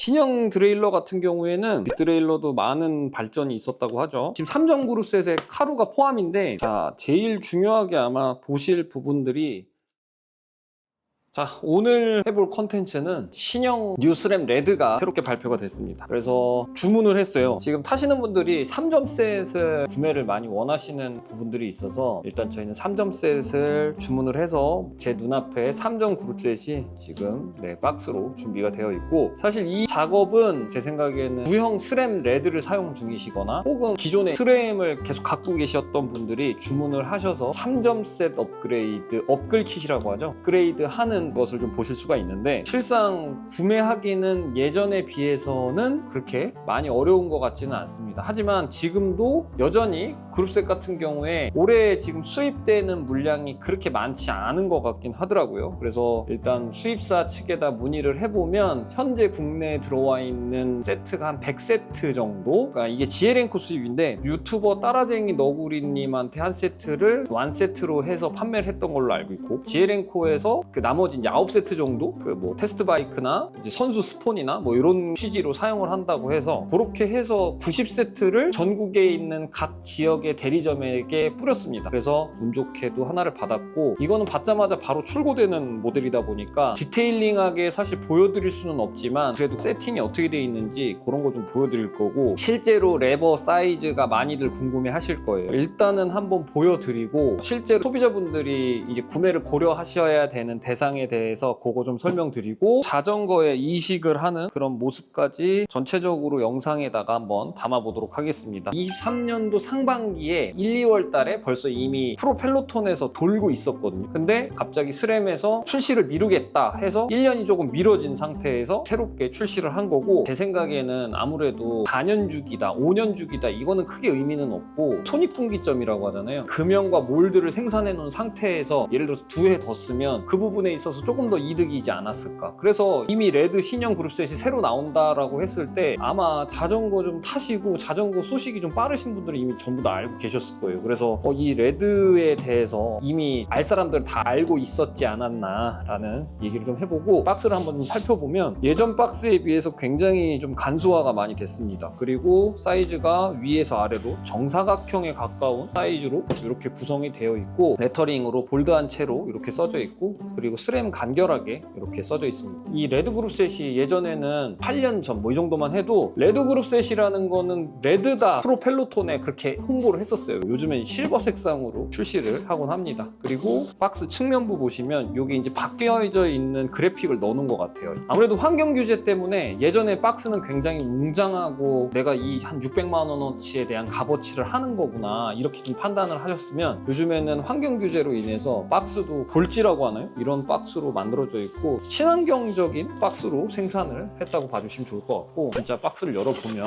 신형 드레일러 같은 경우에는 빗드레일러도 많은 발전이 있었다고 하죠. 지금 3점 그룹셋에 카루가 포함인데, 자, 제일 중요하게 아마 보실 부분들이, 자, 오늘 해볼 컨텐츠는 신형 뉴스램 레드가 새롭게 발표가 됐습니다. 그래서 주문을 했어요. 지금 타시는 분들이 3점 셋을 구매를 많이 원하시는 부분들이 있어서 일단 저희는 3점 셋을 주문을 해서 제 눈앞에 3점 그룹 셋이 지금 박스로 준비가 되어 있고, 사실 이 작업은 제 생각에는 구형 스램 레드를 사용 중이시거나 혹은 기존의 스램을 계속 갖고 계셨던 분들이 주문을 하셔서 3점 셋 업그레이드, 업글 킷이라고 하죠. 업그레이드 하는 것을 좀 보실 수가 있는데, 실상 구매하기는 예전에 비해서는 그렇게 많이 어려운 것 같지는 않습니다. 하지만 지금도 여전히 그룹셋 같은 경우에 올해 지금 수입되는 물량이 그렇게 많지 않은 것 같긴 하더라고요. 그래서 일단 수입사 측에다 문의를 해보면 현재 국내에 들어와 있는 세트가 한 100세트 정도, 그러니까 이게 GLen코 수입인데 유튜버 따라쟁이 너구리님한테 한 세트를 1세트로 해서 판매를 했던 걸로 알고 있고, GLen코에서 그 나머지 이제 9세트 정도 그 뭐 테스트 바이크나 이제 선수 스폰이나 뭐 이런 취지로 사용을 한다고 해서, 그렇게 해서 90세트를 전국에 있는 각 지역의 대리점에게 뿌렸습니다. 그래서 운 좋게도 하나를 받았고, 이거는 받자마자 바로 출고되는 모델이다 보니까 디테일링하게 사실 보여드릴 수는 없지만 그래도 세팅이 어떻게 되어 있는지 그런 거 좀 보여드릴 거고, 실제로 레버 사이즈가 많이들 궁금해 하실 거예요. 일단은 한번 보여드리고, 실제로 소비자분들이 이제 구매를 고려하셔야 되는 대상에 대해서 그거 좀 설명드리고, 자전거에 이식을 하는 그런 모습까지 전체적으로 영상에다가 한번 담아보도록 하겠습니다. 23년도 상반기에 1, 2월 달에 벌써 이미 프로 펠로톤에서 돌고 있었거든요. 근데 갑자기 스램에서 출시를 미루겠다 해서 1년이 조금 미뤄진 상태에서 새롭게 출시를 한 거고, 제 생각에는 아무래도 4년 주기다, 5년 주기다, 이거는 크게 의미는 없고, 손익분기점이라고 하잖아요. 금형과 몰드를 생산해 놓은 상태에서 예를 들어서 2회 더 쓰면 그 부분에 있어서 조금 더 이득이지 않았을까. 그래서 이미 레드 신형 그룹셋이 새로 나온다라고 했을 때 아마 자전거 좀 타시고 자전거 소식이 좀 빠르신 분들은 이미 전부 다 알고 계셨을 거예요. 그래서 이 레드에 대해서 이미 알 사람들 다 알고 있었지 않았나 라는 얘기를 좀 해보고, 박스를 한번 좀 살펴보면 예전 박스에 비해서 굉장히 좀 간소화가 많이 됐습니다. 그리고 사이즈가 위에서 아래로 정사각형에 가까운 사이즈로 이렇게 구성이 되어 있고, 레터링으로 볼드한 채로 이렇게 써져 있고, 그리고 스램 간결하게 이렇게 써져 있습니다. 이 레드 그룹셋이 예전에는 8년 전 뭐 이 정도만 해도 레드 그룹셋이라는 거는 레드다 프로 펠로톤에 그렇게 홍보를 했었어요. 요즘엔 실버 색상으로 출시를 하곤 합니다. 그리고 박스 측면부 보시면 여기 이제 바뀌어져 있는 그래픽을 넣어놓은 것 같아요. 아무래도 환경 규제 때문에 예전에 박스는 굉장히 웅장하고 내가 이 한 600만 원어치에 대한 값어치를 하는 거구나 이렇게 좀 판단을 하셨으면, 요즘에는 환경 규제로 인해서 박스도 볼지라고 하나요? 이런 박스로 만들어져 있고 친환경적인 박스로 생산을 했다고 봐주시면 좋을 것 같고, 진짜 박스를 열어보면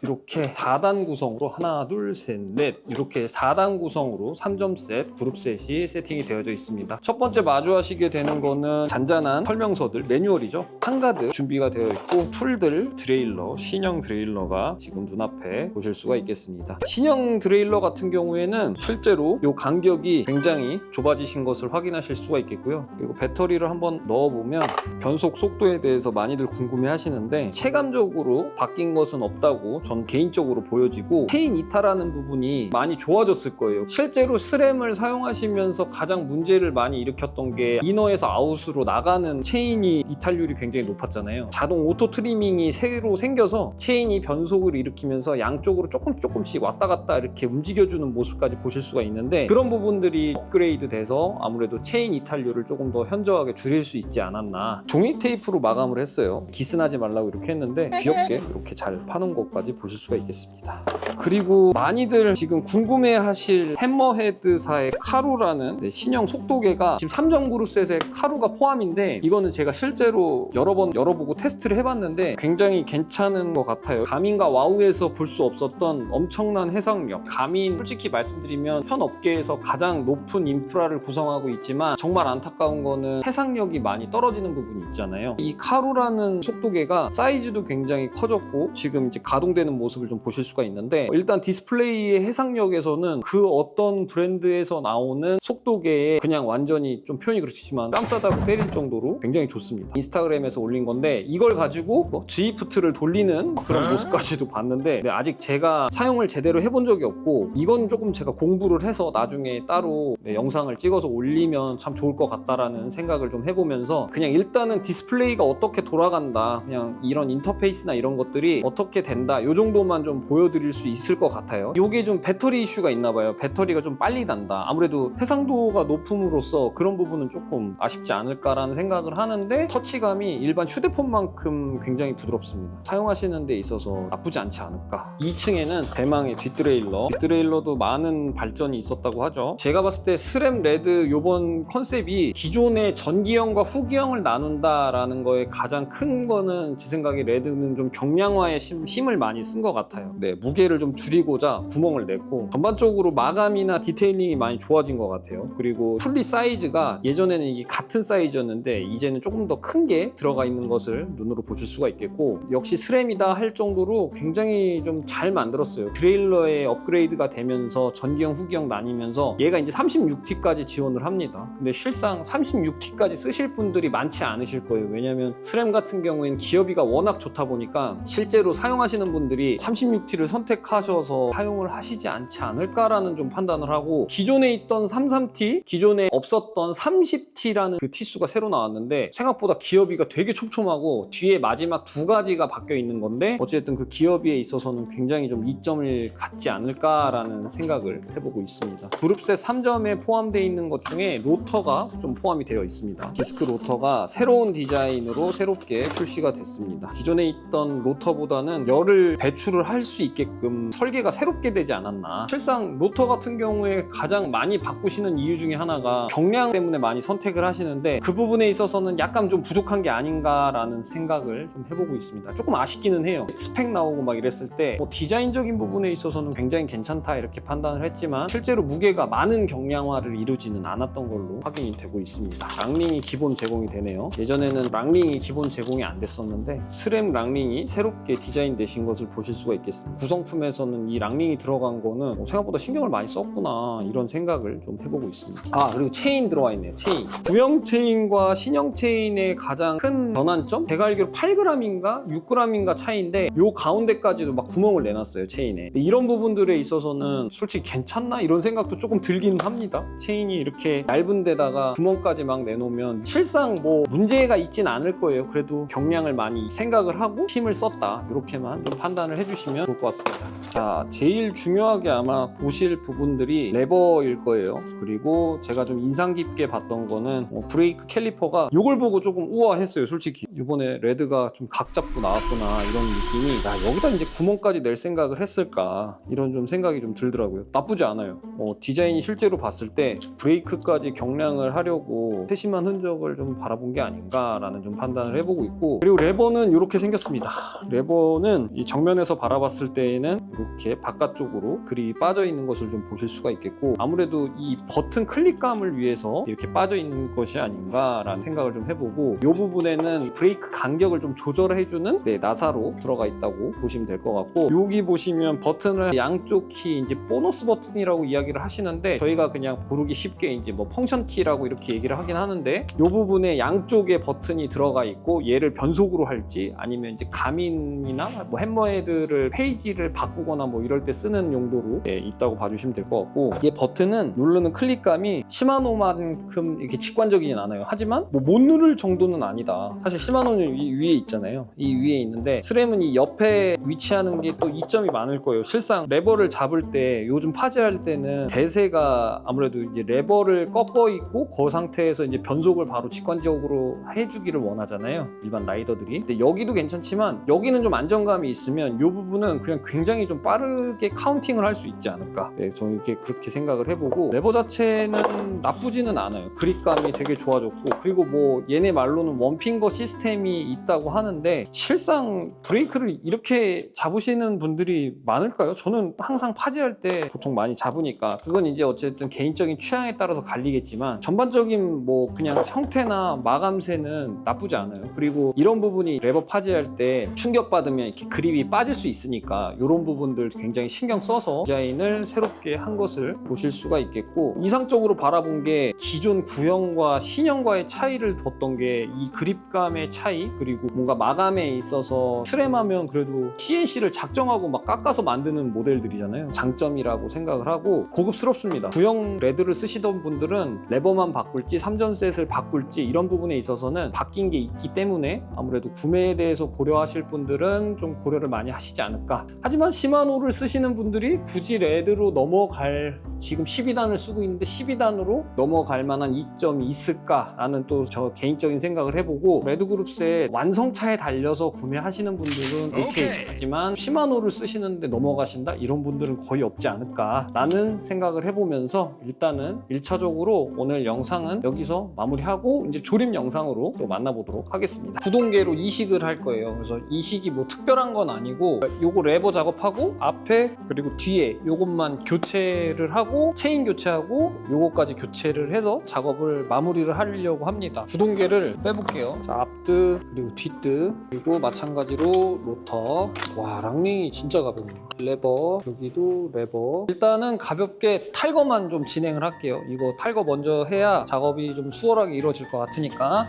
이렇게 4단 구성으로 하나, 둘, 셋, 넷 이렇게 4단 구성으로 3점 셋, 그룹 셋이 세팅이 되어져 있습니다. 첫 번째 마주하시게 되는 거는 잔잔한 설명서들, 매뉴얼이죠. 한가득 준비가 되어 있고, 툴들, 드레일러, 신형 드레일러가 지금 눈앞에 보실 수가 있겠습니다. 신형 드레일러 같은 경우에는 실제로 이 간격이 굉장히 좁아지신 것을 확인하실 수가 있겠고요. 그리고 배터리를 한번 넣어보면 변속 속도에 대해서 많이들 궁금해 하시는데, 체감적으로 바뀐 것은 없다고 전 개인적으로 보여지고, 체인 이탈하는 부분이 많이 좋아졌을 거예요. 실제로 스램을 사용하시면서 가장 문제를 많이 일으켰던 게 이너에서 아웃으로 나가는 체인이 이탈률이 굉장히 높았잖아요. 자동 오토 트리밍이 새로 생겨서 체인이 변속을 일으키면서 양쪽으로 조금씩 왔다 갔다 이렇게 움직여주는 모습까지 보실 수가 있는데, 그런 부분들이 업그레이드 돼서 아무래도 체인 이탈률을 조금 더 현저하게 줄일 수 있지 않았나. 종이 테이프로 마감을 했어요. 기스나지 말라고 이렇게 했는데 귀엽게 이렇게 잘 파놓은 것까지 보실 수가 있겠습니다. 그리고 많이들 지금 궁금해하실 해머헤드사의 카루라는 신형 속도계가 지금 3점 그룹셋에 카루가 포함인데, 이거는 제가 실제로 여러 번 열어보고 테스트를 해봤는데 굉장히 괜찮은 것 같아요. 가민과 와우에서 볼 수 없었던 엄청난 해상력. 가민 솔직히 말씀드리면 현 업계에서 가장 높은 인프라를 구성하고 있지만 정말 안타까운 거는 해상력이 많이 떨어지는 부분이 있잖아요. 이 카루라는 속도계가 사이즈도 굉장히 커졌고 지금 이제 가동되는 있는 모습을 좀 보실 수가 있는데, 일단 디스플레이의 해상력에서는 그 어떤 브랜드에서 나오는 속도계에 그냥 완전히 좀 표현이 그렇지만 뺨 싸다고 때릴 정도로 굉장히 좋습니다. 인스타그램에서 올린 건데 이걸 가지고 뭐 G프트를 돌리는 그런 모습까지도 봤는데, 아직 제가 사용을 제대로 해본 적이 없고, 이건 조금 제가 공부를 해서 나중에 따로 영상을 찍어서 올리면 참 좋을 것 같다라는 생각을 좀 해보면서, 그냥 일단은 디스플레이가 어떻게 돌아간다, 그냥 이런 인터페이스나 이런 것들이 어떻게 된다, 이 정도만 좀 보여드릴 수 있을 것 같아요. 이게 좀 배터리 이슈가 있나 봐요. 배터리가 좀 빨리 단다. 아무래도 해상도가 높음으로써 그런 부분은 조금 아쉽지 않을까라는 생각을 하는데, 터치감이 일반 휴대폰만큼 굉장히 부드럽습니다. 사용하시는 데 있어서 나쁘지 않지 않을까. 2층에는 대망의 뒷드레일러도 많은 발전이 있었다고 하죠. 제가 봤을 때 스램 레드 요번 컨셉이 기존의 전기형과 후기형을 나눈다라는 거에 가장 큰 거는, 제 생각에 레드는 좀 경량화에 힘을 많이 쓴 것 같아요. 네, 무게를 좀 줄이고자 구멍을 냈고, 전반적으로 마감이나 디테일링이 많이 좋아진 것 같아요. 그리고 풀리 사이즈가 예전에는 이게 같은 사이즈였는데 이제는 조금 더 큰 게 들어가 있는 것을 눈으로 보실 수가 있겠고, 역시 스램이다 할 정도로 굉장히 좀 잘 만들었어요. 트레일러에 업그레이드가 되면서 전기형 후기형 나뉘면서 얘가 이제 36T까지 지원을 합니다. 근데 실상 36T까지 쓰실 분들이 많지 않으실 거예요. 왜냐면 스램 같은 경우에는 기어비가 워낙 좋다 보니까 실제로 사용하시는 분들이 36T를 선택하셔서 사용을 하시지 않지 않을까라는 좀 판단을 하고, 기존에 있던 33T, 기존에 없었던 30T라는 그 T수가 새로 나왔는데 생각보다 기어비가 되게 촘촘하고 뒤에 마지막 두 가지가 바뀌어 있는 건데, 어쨌든 그 기어비에 있어서는 굉장히 좀 이점을 갖지 않을까라는 생각을 해보고 있습니다. 그룹셋 3점에 포함되어 있는 것 중에 로터가 좀 포함이 되어 있습니다. 디스크 로터가 새로운 디자인으로 새롭게 출시가 됐습니다. 기존에 있던 로터보다는 열을 배출을 할 수 있게끔 설계가 새롭게 되지 않았나. 실상 로터 같은 경우에 가장 많이 바꾸시는 이유 중에 하나가 경량 때문에 많이 선택을 하시는데, 그 부분에 있어서는 약간 좀 부족한 게 아닌가라는 생각을 좀 해보고 있습니다. 조금 아쉽기는 해요. 스펙 나오고 막 이랬을 때 뭐 디자인적인 부분에 있어서는 굉장히 괜찮다 이렇게 판단을 했지만, 실제로 무게가 많은 경량화를 이루지는 않았던 걸로 확인이 되고 있습니다. 랑링이 기본 제공이 되네요. 예전에는 랑링이 기본 제공이 안 됐었는데 스램 랑링이 새롭게 디자인 되신 것을 보실 수가 있겠습니다. 구성품에서는 이 랑링이 들어간 거는 생각보다 신경을 많이 썼구나, 이런 생각을 좀 해보고 있습니다. 그리고 체인 들어와 있네요. 체인. 구형 체인과 신형 체인의 가장 큰 전환점? 제가 알기로 8g인가 6g인가 차이인데, 요 가운데까지도 막 구멍을 내놨어요, 체인에. 이런 부분들에 있어서는 솔직히 괜찮나? 이런 생각도 조금 들긴 합니다. 체인이 이렇게 얇은 데다가 구멍까지 막 내놓으면 실상 뭐 문제가 있진 않을 거예요. 그래도 경량을 많이 생각을 하고 힘을 썼다, 이렇게만 좀 판단을 해주시면 좋을 것 같습니다. 자, 제일 중요하게 아마 보실 부분들이 레버일 거예요. 그리고 제가 좀 인상 깊게 봤던 거는 브레이크 캘리퍼가, 요걸 보고 조금 우아했어요, 솔직히. 이번에 레드가 좀 각 잡고 나왔구나, 이런 느낌이. 여기다 이제 구멍까지 낼 생각을 했을까, 이런 좀 생각이 좀 들더라고요. 나쁘지 않아요. 디자인이 실제로 봤을 때 브레이크까지 경량을 하려고 세심한 흔적을 좀 바라본 게 아닌가라는 좀 판단을 해보고 있고, 그리고 레버는 이렇게 생겼습니다. 레버는 이 정면에서 바라봤을 때에는 이렇게 바깥쪽으로 그립이 빠져 있는 것을 좀 보실 수가 있겠고, 아무래도 이 버튼 클릭감을 위해서 이렇게 빠져 있는 것이 아닌가라는 생각을 좀 해보고, 이 부분에는 브레이크 간격을 좀 조절해주는 나사로 들어가 있다고 보시면 될 것 같고, 여기 보시면 버튼을 양쪽 키 이제 보너스 버튼이라고 이야기를 하시는데, 저희가 그냥 부르기 쉽게 이제 뭐 펑션 키라고 이렇게 얘기를 하긴 하는데, 이 부분에 양쪽에 버튼이 들어가 있고, 얘를 변속으로 할지 아니면 이제 가민이나 뭐 햄머헤드를 페이지를 바꾸거나 뭐 이럴 때 쓰는 용도로 있다고 봐주시면 될 것 같고, 이 버튼은 누르는 클릭감이 시마노만큼 이렇게 직관적이진 않아요. 하지만 뭐 못 누를 정도는 아니다. 사실 시마노는 위에 있잖아요. 이 위에 있는데, 스램은 이 옆에 위치하는 게 또 이점이 많을 거예요. 실상 레버를 잡을 때, 요즘 파지할 때는 대세가 아무래도 이제 레버를 꺾어 있고 그 상태에서 이제 변속을 바로 직관적으로 해주기를 원하잖아요, 일반 라이더들이. 근데 여기도 괜찮지만 여기는 좀 안정감이 있으면 이 부분은 그냥 굉장히 좀 빠르게 카운팅을 할 수 있지 않을까. 저는 이렇게 그렇게 생각을 해보고, 레버 자체는 나쁘지는 않아요. 그립감이 되게 좋아졌고, 그리고 뭐 얘네 말로는 원핑거 시스템이 있다고 하는데, 실상 브레이크를 이렇게 잡으시는 분들이 많을까요? 저는 항상 파지할 때 보통 많이 잡으니까, 그건 이제 어쨌든 개인적인 취향에 따라서 갈리겠지만, 전반적인 뭐 그냥 형태나 마감새는 나쁘지 않아요. 그리고 이런 부분이 레버 파지할 때 충격받으면 이렇게 그립이 빠질 수 있으니까 이런 부분들 굉장히 신경 써서 디자인을 새롭게 한 것을 보실 수가 있겠고, 이상적으로 바라본 게 기존 구형과 신형과의 차이를 뒀던 게 이 그립감의 차이, 그리고 뭔가 마감에 있어서 트램하면 그래도 CNC를 작정하고 막 깎아서 만드는 모델들이잖아요. 장점이라고 생각을 하고 고급스럽습니다. 구형 레드를 쓰시던 분들은 레버만 바꿀지 3전셋을 바꿀지 이런 부분에 있어서는 바뀐 게 있기 때문에 아무래도 구매에 대해서 고려하실 분들은 좀 고려를 많이 하시지 않을까. 하지만 시마노를 쓰시는 분들이 굳이 레드로 넘어갈, 지금 12단을 쓰고 있는데 12단으로 넘어갈 만한 이점이 있을까라는 또 저 개인적인 생각을 해보고, 레드그룹스의 완성차에 달려서 구매하시는 분들은 오케이, 하지만 시마노를 쓰시는데 넘어가신다? 이런 분들은 거의 없지 않을까 라는 생각을 해보면서 일단은 1차적으로 오늘 영상은 여기서 마무리하고 이제 조립 영상으로 또 만나보도록 하겠습니다. 구동계로 이식을 할 거예요. 그래서 이식이 뭐 특별한 건 아니고 요거 레버 작업하고 앞에 그리고 뒤에 요것만 교체를 하고 체인 교체하고 요거까지 교체를 해서 작업을 마무리를 하려고 합니다. 구동계를 빼볼게요. 자, 앞뜨 그리고 뒷뜨, 그리고 마찬가지로 로터. 와, 랑링이 진짜 가볍네요. 레버, 여기도 레버. 일단은 가볍게 탈거만 좀 진행을 할게요. 이거 탈거 먼저 해야 작업이 좀 수월하게 이루어질 것 같으니까.